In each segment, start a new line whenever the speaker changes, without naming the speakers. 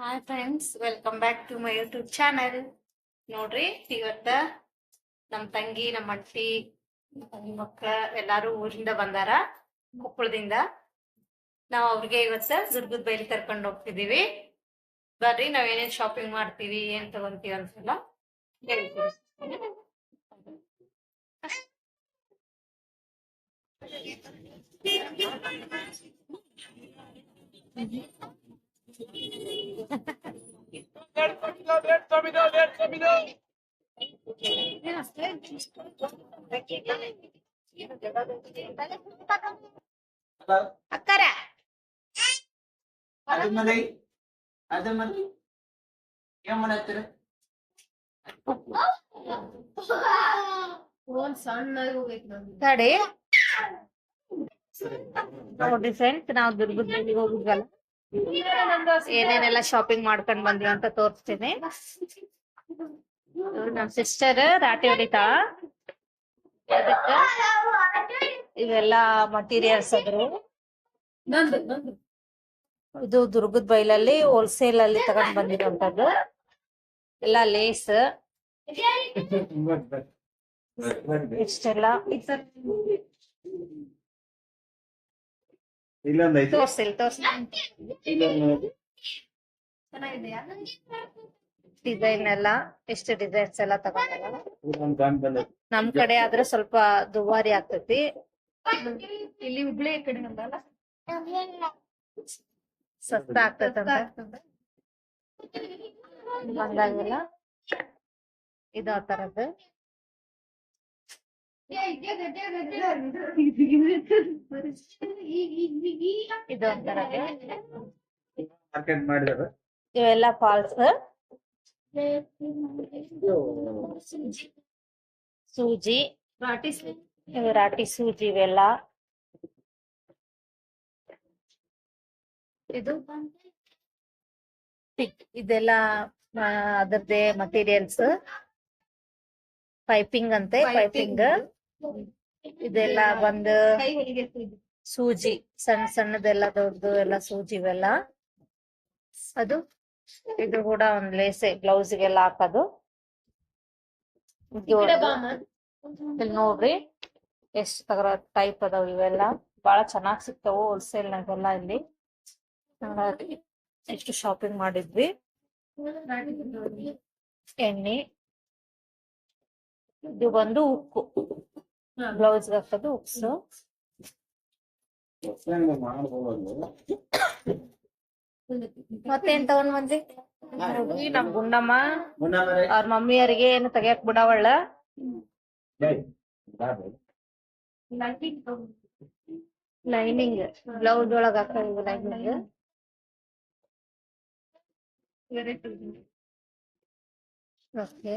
Hi friends, welcome back to my YouTube channel. ನೋಡ್ರಿ, ಇವತ್ತ ನಮ್ಮ ತಂಗಿ, ನಮ್ಮ ಅಟ್ಟಿ, ಮಕ್ಕಳ ಎಲ್ಲಾರು ಊರಿಂದ ಬಂದಾರ, ಕೊಪ್ಪಳದಿಂದ. ನಾವು ಅವ್ರಿಗೆ ಇವತ್ತ ದುರ್ಗದ ಬೈಲಿ ಕರ್ಕೊಂಡು ಹೋಗ್ತಿದೀವಿ. ಬರ್ರಿ, ನಾವೇನೇನ್ ಶಾಪಿಂಗ್ ಮಾಡ್ತೀವಿ, ಏನ್ ತಗೊಂತೀವಿ ಅಂತೆಲ್ಲ ಹೇಳ್ತೀವಿ. ಅಕ್ಕರ
ಅದು ಏನ್ ಮಾಡತ್ತೀರ?
ತಡಿ ನೋಡ್ರಿ ಫ್ರೆಂಡ್ಸ್, ನಾವು ದುರ್ಗದ ಬೈಲಿಗೆ ಹೋಗಿದ್ವಲ್ಲ, ಏನೇನೆಲ್ಲ ಶಾಪಿಂಗ್ ಮಾಡ್ಕೊಂಡ್ ಬಂದ್ವಿ ಅಂತ ತೋರಿಸ್ತೀನಿ. ನಮ್ ಸಿಸ್ಟರ್ ರಾಟಿ ಹೊಡಿತಾಳ. ಅದಕ್ಕ ಇವೆಲ್ಲಾ ಮಟೀರಿಯಲ್ಸ್ ಅದ್ರು. ಇದು ದುರ್ಗದ ಬೈಲಲ್ಲಿ ಹೋಲ್ಸೇಲ್ ಅಲ್ಲಿ ತಗೊಂಡ್ ಬಂದಿರುವಂತದ್ದು. ಎಲ್ಲಾ ಲೇಸ್ ಇಷ್ಟೆಲ್ಲ ಡಿಸೈನ್ ಎಲ್ಲ ಎಷ್ಟು ಡಿಸೈನ್ಸ್ ಎಲ್ಲ ತಗೊಂಡ. ನಮ್ ಕಡೆ ಆದ್ರೆ ಸ್ವಲ್ಪ ದುಬಾರಿ ಆಗ್ತೈತಿ. ಇಲ್ಲಿ ಹುಬ್ಳಿ ಕಡೆ ಸಸ್ತ ಆಗ್ತೈತಂತ ಬಂದಾಗೆಲ್ಲ ಇದು ಆ ತರದ್ದು. ಇದು ಒಂಥರದ್ದು. ಇವೆಲ್ಲ ಫಾಲ್ಸ್, ಸೂಜಿ, ರಾಟಿ ಸೂಜಿ ಇವೆಲ್ಲ. ಇದು ಇದೆಲ್ಲ ಅದರದ್ದೇ ಮಟೀರಿಯಲ್ಸ್. ಪೈಪಿಂಗ್ ಅಂತೆ, ಪೈಪಿಂಗ್. ಇದೆಲ್ಲ ಬಂದು ಸೂಜಿ, ಸಣ್ಣ ಸಣ್ಣದೆಲ್ಲ, ದೊಡ್ಡದು ಎಲ್ಲ ಸೂಜಿ ಇವೆಲ್ಲ. ಅದು ಇದು ಕೂಡ ಒಂದ್ ಲೇಸೆ, ಬ್ಲೌಸ್ಗೆಲ್ಲ ಹಾಕೋದು. ಇಲ್ಲಿ ನೋಡ್ರಿ ಎಷ್ಟ್ ತಗರ ಟೈಪ್ ಅದಾವ. ಇವೆಲ್ಲ ಬಹಳ ಚೆನ್ನಾಗ್ ಸಿಗ್ತಾವು ಹೋಲ್ಸೇಲ್ ನಾಗೆಲ್ಲ. ಇಲ್ಲಿ ಎಷ್ಟು ಶಾಪಿಂಗ್ ಮಾಡಿದ್ವಿ. ಎಣ್ಣೆ, ಇದು ಬಂದು ಉಕ್ಕು, ಬ್ಲೌಸ್ ಹಾಕೋದು ಉಕ್ಸು. ಮತ್ತೇನ್ ತಗೊಂಡ್ ಬಂದಿ? ನಮ್ ಗುಂಡಮ್ಮ ಅವ್ರ ಮಮ್ಮಿಯರಿಗೆ ಏನು ತೆಗಿಯಕ್ ಬಿಡವಳ. ಲೈನಿಂಗ್ ಬ್ಲೌಸ್ ಒಳಗ ಹಾಕೋದು ಲೈನಿಂಗ್. ಓಕೆ,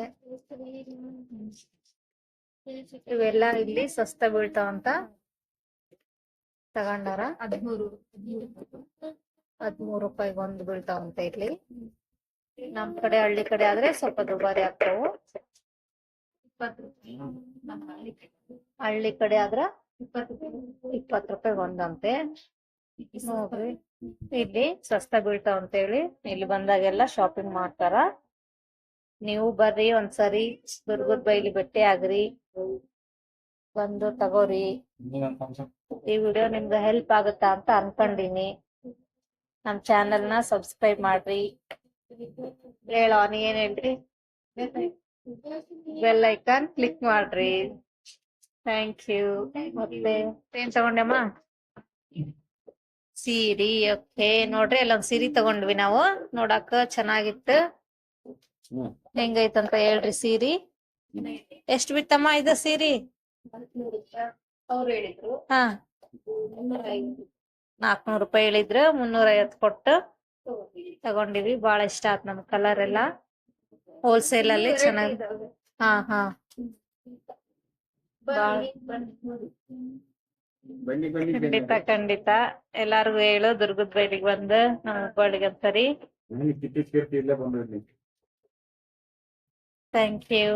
ಇವೆಲ್ಲ ಇಲ್ಲಿ ಸಸ್ತ ಬೀಳ್ತಾವಂತ ತಗೊಂಡಾರ. 13 ರೂಪಾಯಿಗೆ ಒಂದು ಬೀಳ್ತಾವಂತ ಇಲ್ಲಿ. ನಮ್ ಕಡೆ ಹಳ್ಳಿ ಕಡೆ ಆದ್ರೆ ಸ್ವಲ್ಪ ದುಬಾರಿ ಆಗ್ತಾವು. ಹಳ್ಳಿ ಕಡೆ ಆದ್ರ 20 ರೂಪಾಯಿಗೆ ಒಂದಂತೆ. ನೋಡ್ರಿ, ಇಲ್ಲಿ ಸಸ್ತ ಬೀಳ್ತಾವಂತ ಹೇಳಿ ಇಲ್ಲಿ ಬಂದಾಗೆಲ್ಲ ಶಾಪಿಂಗ್ ಮಾಡ್ತಾರ. ನೀವು ಬರ್ರಿ, ಒಂದ್ಸರಿ ದುರ್ಗದ ಬೈಲಿ ಭೇಟಿ ಆಗ್ರಿ, ಬಂದು ತಗೋರಿ. ಈ ವಿಡಿಯೋ ನಿಮ್ಗೆ ಹೆಲ್ಪ್ ಆಗುತ್ತಾ ಅಂತ ಅನ್ಕೊಂಡಿನಿ. ನಮ್ ಚಾನೆಲ್ ನ ಸಬ್ಸ್ಕ್ರೈಬ್ ಮಾಡ್ರಿ. ಹೇಳೋ, ನೀ ಏನ್ ಹೇಳ್ರಿ? ಬೆಲ್ ಐಕಾನ್ ಕ್ಲಿಕ್ ಮಾಡ್ರಿ. Thank you. ಮತ್ತೆ ಏನ್ ತಗೊಂಡೆಮ್ಮ? ಸೀರಿ. ಓಕೆ, ನೋಡ್ರಿ ಅಲ್ಲೊಂದ್ ಸೀರೆ ತಗೊಂಡ್ವಿ ನಾವು. ನೋಡಾಕ ಚೆನ್ನಾಗಿತ್ತು. ಹೆಂಗೈತಂತ ಹೇಳ್ರಿ ಸೀರಿ. ಎಷ್ಟ್ ಬಿತ್ತಮ್ಮ ಇದು ಸೀರಿ? ಹಾ, 400 ರೂಪಾಯಿ ಹೇಳಿದ್ರು. 350 ಕೊಟ್ಟು ತಗೊಂಡಿವಿ. ಬಾಳ ಇಷ್ಟ ಆತ್ ನಮ್ ಕಲರ್ ಎಲ್ಲ. ಹೋಲ್ಸೇಲ್ ಅಲ್ಲಿ ಚೆನ್ನಾಗಿ. ಹಾ ಹಾ, ಖಂಡಿತ ಖಂಡಿತ. ಎಲ್ಲಾರ್ಗು ಹೇಳು, ದುರ್ಗದ ಬೈಲಿಗೆ ಬಂದು ನಮ್ಮ ಹುಬ್ಬಳ್ಳಿಗೆ ಅಂತರಿ. Thank you.